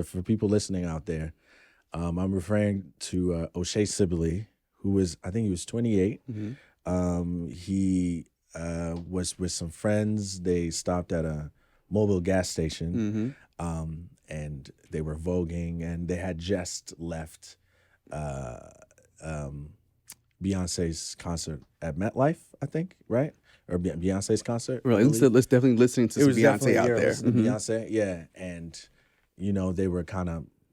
for people listening out there, I'm referring to O'Shea Sibley, who was, I think he was 28. Mm-hmm. He was with some friends. They stopped at a mobile gas station, and they were voguing, and they had just left Beyonce's concert at MetLife, I think, right? Or Beyonce's concert. Right. Let's definitely listening to some Beyonce out there. Listening to Beyonce, yeah. And, they were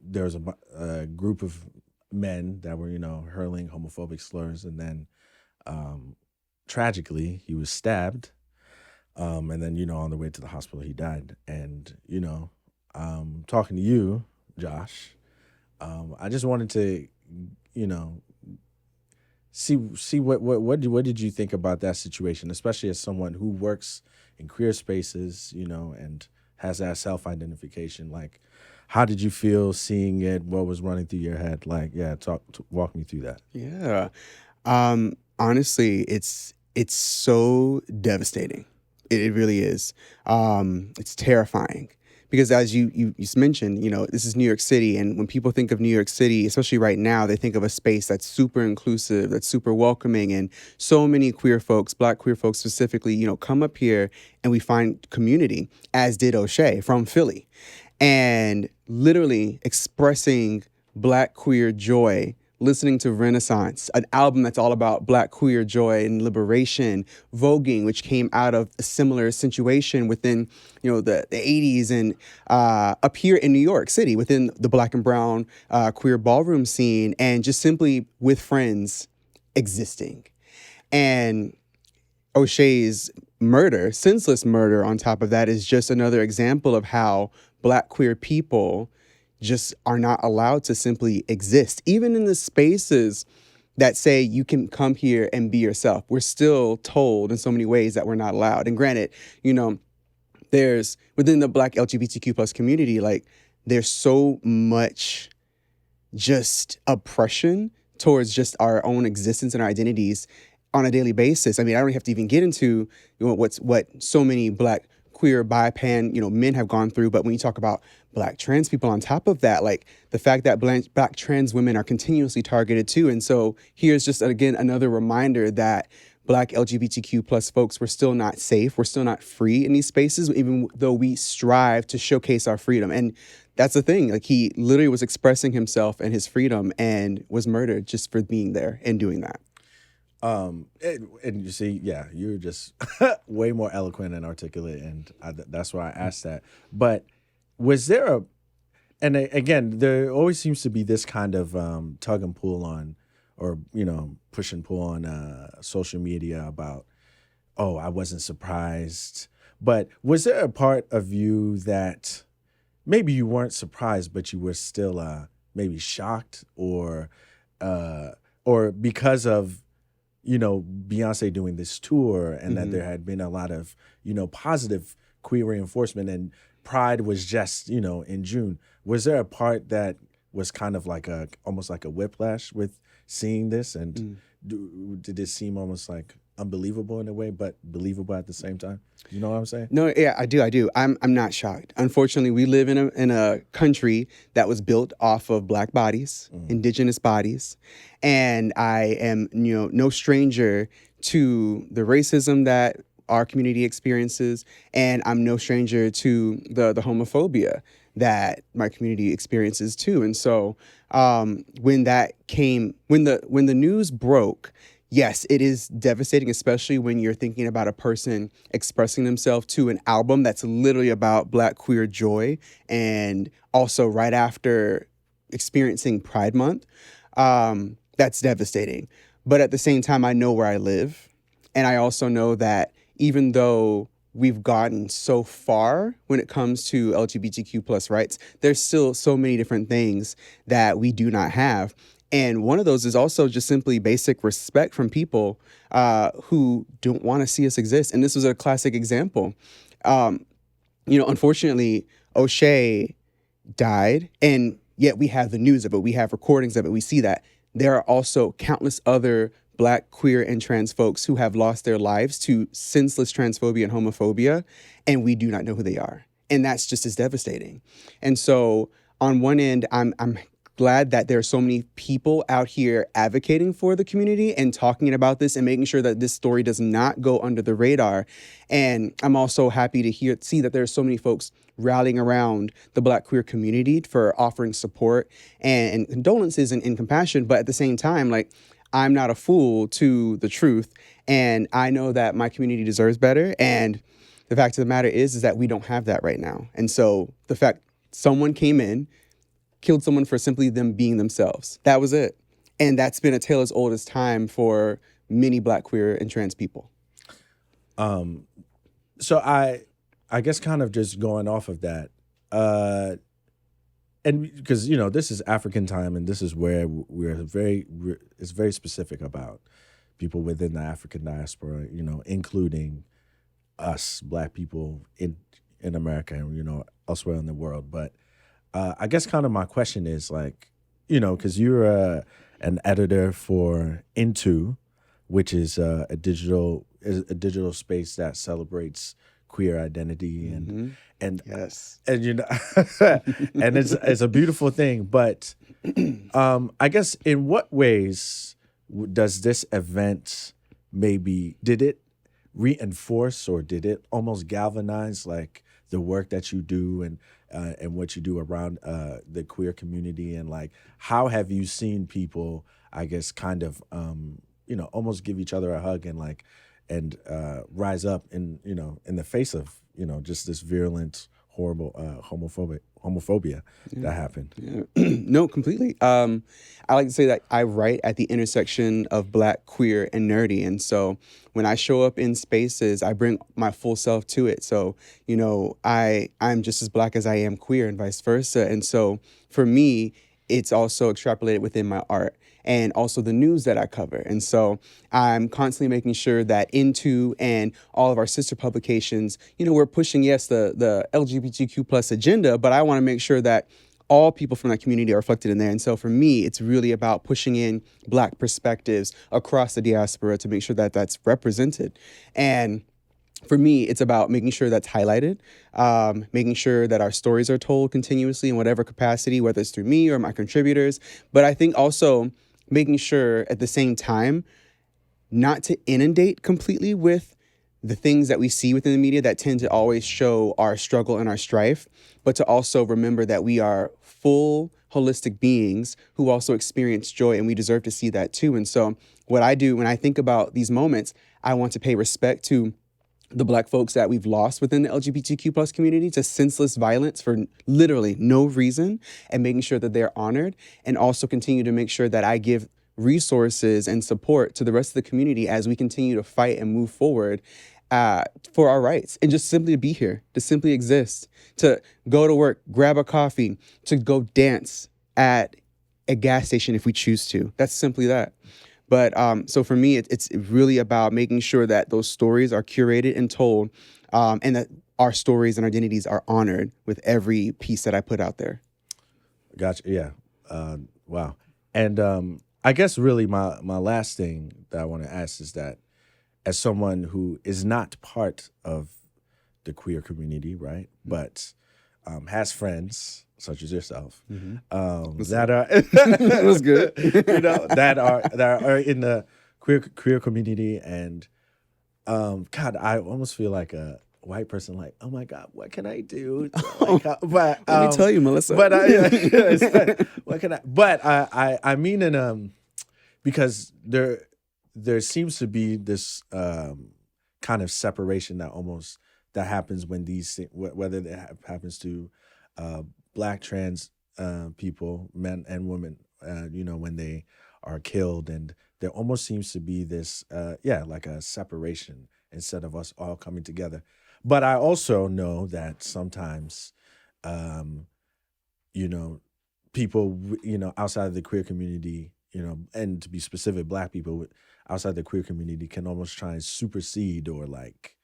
there was a group of men that were, hurling homophobic slurs. And then, tragically, he was stabbed. And then, on the way to the hospital, he died. And, talking to you, Josh, I just wanted to, see what did you think about that situation, especially as someone who works in queer spaces, and has that self-identification. Like, how did you feel seeing it? What was running through your head? Like, yeah, walk me through that. Yeah. Honestly, it's so devastating. It really is. It's terrifying. Because as you mentioned, this is New York City. And when people think of New York City, especially right now, they think of a space that's super inclusive, that's super welcoming. And so many queer folks, Black queer folks specifically, come up here and we find community, as did O'Shea from Philly. And literally expressing Black queer joy, listening to Renaissance, an album that's all about Black queer joy and liberation, voguing, which came out of a similar situation within, the 80s and up here in New York City within the Black and brown queer ballroom scene, and just simply with friends existing. And O'Shea's murder, senseless murder on top of that, is just another example of how Black queer people just are not allowed to simply exist. Even in the spaces that say you can come here and be yourself, we're still told in so many ways that we're not allowed. And granted, there's within the Black LGBTQ plus community, like there's so much just oppression towards just our own existence and our identities on a daily basis. I mean, I don't have to even get into what so many Black queer, bi-pan, men have gone through. But when you talk about Black trans people on top of that, like the fact that Black trans women are continuously targeted too. And so here's just, again, another reminder that Black LGBTQ plus folks, we're still not safe. We're still not free in these spaces, even though we strive to showcase our freedom. And that's the thing. Like, he literally was expressing himself and his freedom and was murdered just for being there and doing that. And you see, yeah, you're just way more eloquent and articulate, and that's why I asked that. But was there again, there always seems to be this kind of tug and pull on, or push and pull on social media about, oh, I wasn't surprised. But was there a part of you that maybe you weren't surprised, but you were still maybe shocked, or because of Beyonce doing this tour, and that there had been a lot of, positive queer reinforcement, and Pride was just, in June. Was there a part that was kind of like almost like a whiplash with seeing this? And did it seem almost like unbelievable in a way, but believable at the same time? You know what I'm saying? No, yeah, I do. I'm not shocked. Unfortunately, we live in a country that was built off of Black bodies, indigenous bodies, and I am no stranger to the racism that our community experiences, and I'm no stranger to the homophobia that my community experiences too. And so when the news broke, yes, it is devastating, especially when you're thinking about a person expressing themselves to an album that's literally about Black queer joy, and also right after experiencing Pride Month. That's devastating. But at the same time, I know where I live. And I also know that even though we've gotten so far when it comes to LGBTQ plus rights, there's still so many different things that we do not have. And one of those is also just simply basic respect from people who don't want to see us exist. And this was a classic example. Unfortunately, O'Shea died, and yet we have the news of it. We have recordings of it. We see that. There are also countless other Black, queer, and trans folks who have lost their lives to senseless transphobia and homophobia, and we do not know who they are. And that's just as devastating. And so on one end, I'm glad that there are so many people out here advocating for the community and talking about this and making sure that this story does not go under the radar. And I'm also happy to see that there are so many folks rallying around the Black queer community for offering support and condolences and compassion. But at the same time, like, I'm not a fool to the truth, and I know that my community deserves better. And the fact of the matter is that we don't have that right now. And so the fact someone came in, killed someone for simply them being themselves. That was it. And that's been a tale as old as time for many Black, queer, and trans people. So I guess kind of just going off of that, and because, you know, this is African time, and this is where it's very specific about people within the African diaspora, you know, including us Black people in America and, you know, elsewhere in the world. But I guess kind of my question is, like, you know, because you're an editor for Into, which is a digital space that celebrates queer identity and yes, and you know, and it's a beautiful thing. But I guess in what ways does this event did it reinforce, or did it almost galvanize, like, the work that you do and what you do around the queer community? And, like, how have you seen people, I guess, kind of you know, almost give each other a hug and, like, and rise up in, you know, in the face of, you know, just this virulent, horrible homophobia that happened? Yeah. No, completely. I like to say that I write at the intersection of Black, queer, and nerdy. And so when I show up in spaces, I bring my full self to it. So, you know, I'm just as Black as I am queer, and vice versa. And so for me, it's also extrapolated within my art and also the news that I cover. And so I'm constantly making sure that Into and all of our sister publications, you know, we're pushing, yes, the LGBTQ plus agenda, but I want to make sure that all people from that community are reflected in there. And so for me, it's really about pushing in Black perspectives across the diaspora to make sure that that's represented. And for me, it's about making sure that's highlighted, making sure that our stories are told continuously in whatever capacity, whether it's through me or my contributors. But I think also making sure at the same time not to inundate completely with the things that we see within the media that tend to always show our struggle and our strife, but to also remember that we are full, holistic beings who also experience joy, and we deserve to see that too. And so what I do when I think about these moments, I want to pay respect to the Black folks that we've lost within the LGBTQ plus community to senseless violence for literally no reason, and making sure that they're honored, and also continue to make sure that I give resources and support to the rest of the community as we continue to fight and move forward for our rights, and just simply to be here, to simply exist, to go to work, grab a coffee, to go dance at a gas station if we choose to. That's simply that. But so for me, it's really about making sure that those stories are curated and told, and that our stories and identities are honored with every piece that I put out there. Gotcha. Yeah. Wow. And I guess really my last thing that I want to ask is that, as someone who is not part of the queer community, right, but has friends such as yourself, that are That was good. you know, that are in the queer community, and God, I almost feel like a white person, like, oh my God, what can I do? But Let me tell you, Melissa. But what can I? But I mean, because there seems to be this kind of separation that happens when these, whether it happens to Black trans people, men and women, you know, when they are killed, and there almost seems to be this, like a separation instead of us all coming together. But I also know that sometimes, you know, people, you know, outside of the queer community, you know, and to be specific, Black people outside the queer community can almost try and supersede, or, like,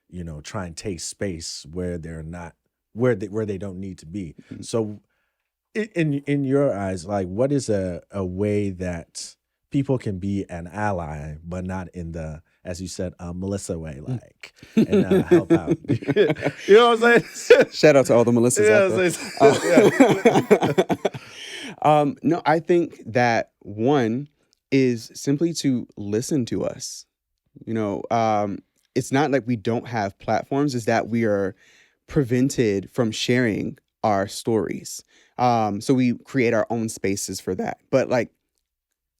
you know, try and take space where they're not, where they don't need to be. Mm-hmm. So in your eyes, like, what is a way that people can be an ally but not in the as you said, Melissa way, like, and help out. You know what I'm saying? Shout out to all the Melissas out there. No, I think that one is simply to listen to us. It's not like we don't have platforms, it's that we are prevented from sharing our stories. So we create our own spaces for that. But like,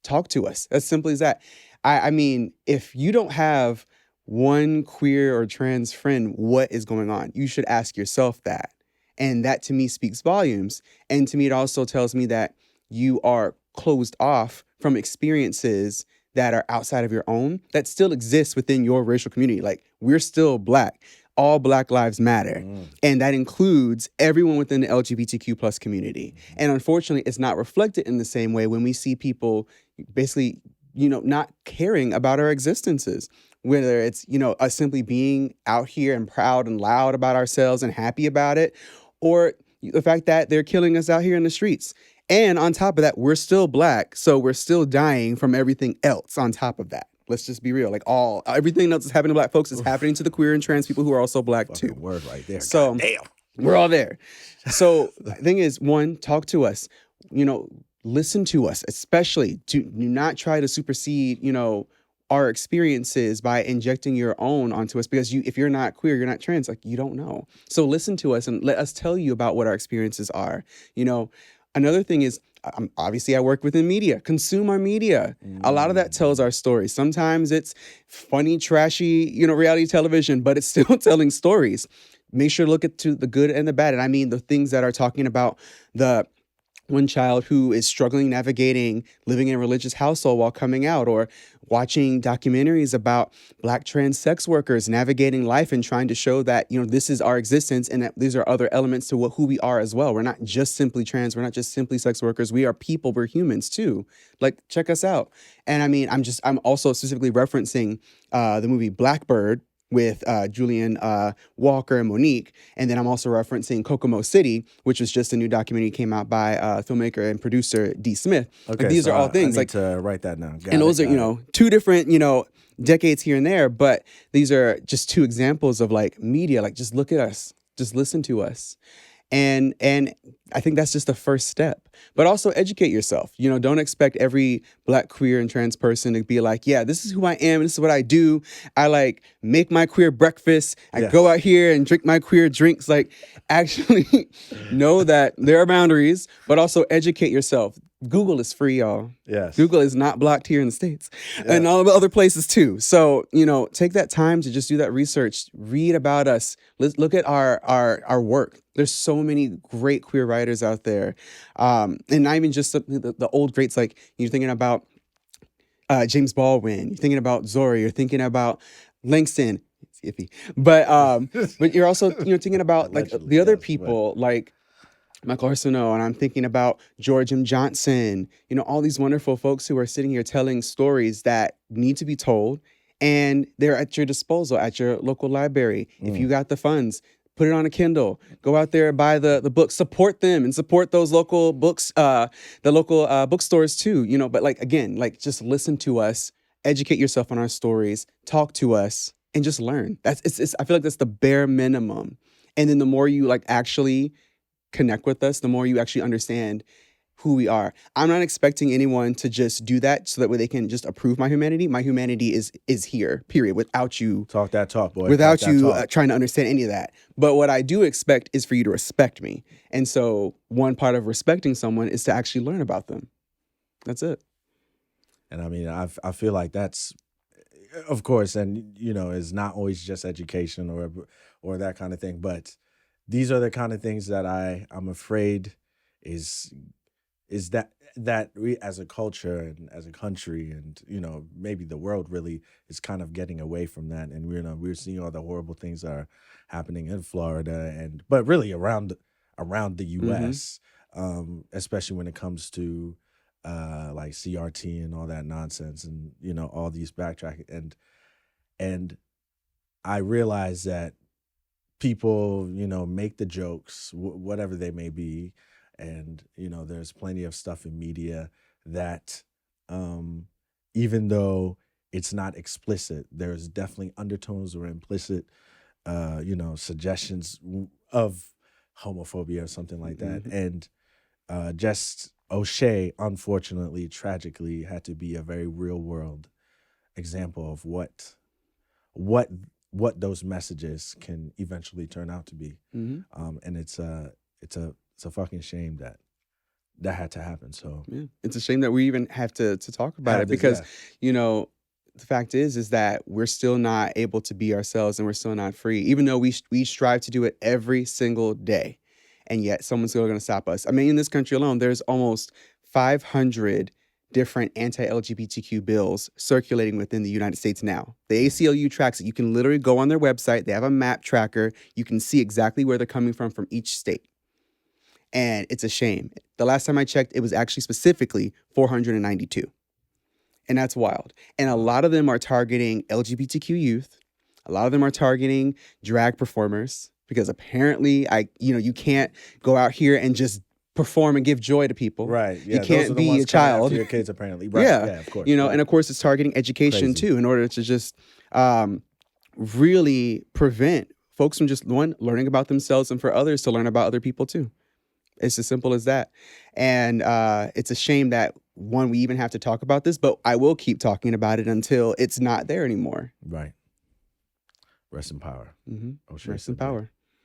talk to us. As simple as that. I mean, if you don't have one queer or trans friend, what is going on? You should ask yourself that. And that to me speaks volumes. And to me, it also tells me that you are closed off from experiences that are outside of your own that still exist within your racial community. Like, we're still Black. All Black lives matter. And that includes everyone within the LGBTQ plus community. And unfortunately, it's not reflected in the same way when we see people basically, not caring about our existences. Whether it's, us simply being out here and proud and loud about ourselves and happy about it, or the fact that they're killing us out here in the streets. And on top of that, we're still Black, so we're still dying from everything else on top of that. Let's just be real. Like, everything else that's happening to Black folks is happening to the queer and trans people who are also Black too. Word right there. So we're all there. So the thing is, one, talk to us. Listen to us, especially. Do not try to supersede, our experiences by injecting your own onto us, because if you're not queer, you're not trans, like, you don't know. So listen to us and let us tell you about what our experiences are. Another thing is, obviously I work within media. Consume our media. A lot of that tells our story. Sometimes it's funny, trashy, reality television, but it's still telling stories. Make sure to look at the good and the bad. And I mean the things that are talking about the one child who is struggling navigating living in a religious household while coming out, or watching documentaries about Black trans sex workers navigating life and trying to show that, this is our existence and that these are other elements to who we are as well. We're not just simply trans. We're not just simply sex workers. We are people. We're humans too. Like, check us out. And I mean, I'm also specifically referencing the movie Blackbird with Julian Walker and Monique. And then I'm also referencing Kokomo City, which was just a new documentary came out by filmmaker and producer D. Smith. Okay, like, these are all things. I need to write that down. And those are, two different, decades here and there. But these are just two examples of like media. Like, just look at us. Just listen to us. And I think that's just the first step. But also educate yourself. Don't expect every Black, queer, and trans person to be like, yeah, this is who I am. This is what I do. I like make my queer breakfast. I go out here and drink my queer drinks. Like, actually know that there are boundaries, but also educate yourself. Google is free, y'all. Yes. Google is not blocked here in the States and all the other places too. So, take that time to just do that research, read about us. Let's look at our work. There's so many great queer writers out there. And not even just the old greats, like you're thinking about James Baldwin, you're thinking about Zori, you're thinking about Langston, it's iffy. But you're also, thinking about like the other people, like Michael Arsenault, and I'm thinking about George M. Johnson, all these wonderful folks who are sitting here telling stories that need to be told, and they're at your disposal at your local library. If you got the funds, put it on a Kindle, go out there, buy the book, support them and support those local books, the local bookstores too, but like, again, like, just listen to us, educate yourself on our stories, talk to us, and just learn. I feel like that's the bare minimum. And then the more you like actually connect with us, the more you actually understand who we are. I'm not expecting anyone to just do that so that way they can just approve my humanity. My humanity is here, period, without you talk that talk, boy. Without you trying to understand any of that. But what I do expect is for you to respect me. And so one part of respecting someone is to actually learn about them. That's it. And I mean, I feel like that's, of course, and is not always just education or that kind of thing, but these are the kind of things that I'm afraid is that we as a culture and as a country and maybe the world really is kind of getting away from that, and we're seeing all the horrible things that are happening in Florida but really around the U.S., especially when it comes to like CRT and all that nonsense and all these backtracking and I realize that people, make the jokes, whatever they may be. And, there's plenty of stuff in media that even though it's not explicit. There's definitely undertones or implicit, suggestions of homophobia or something like that. And just O'Shea, unfortunately, tragically, had to be a very real world example of what those messages can eventually turn out to be. And it's a fucking shame that had to happen. So yeah, it's a shame that we even have to talk about it because, the fact is that we're still not able to be ourselves and we're still not free, even though we strive to do it every single day. And yet someone's still going to stop us. I mean, in this country alone, there's almost 500 different anti-LGBTQ bills circulating within the United States now. The ACLU tracks it. You can literally go on their website. They have a map tracker. You can see exactly where they're coming from each state. And it's a shame. The last time I checked, it was actually specifically 492. And that's wild. And a lot of them are targeting LGBTQ youth. A lot of them are targeting drag performers because apparently you can't go out here and just perform and give joy to people. Right. Yeah, you can't be a child. Your kids apparently. Right. Yeah. Yeah, of course. And of course it's targeting education Crazy. too in order to just really prevent folks from just learning about themselves and for others to learn about other people too. It's as simple as that. And it's a shame that, we even have to talk about this, but I will keep talking about it until it's not there anymore. Right. Rest in power. Mm-hmm. O'Shea Rest in Sibley. power.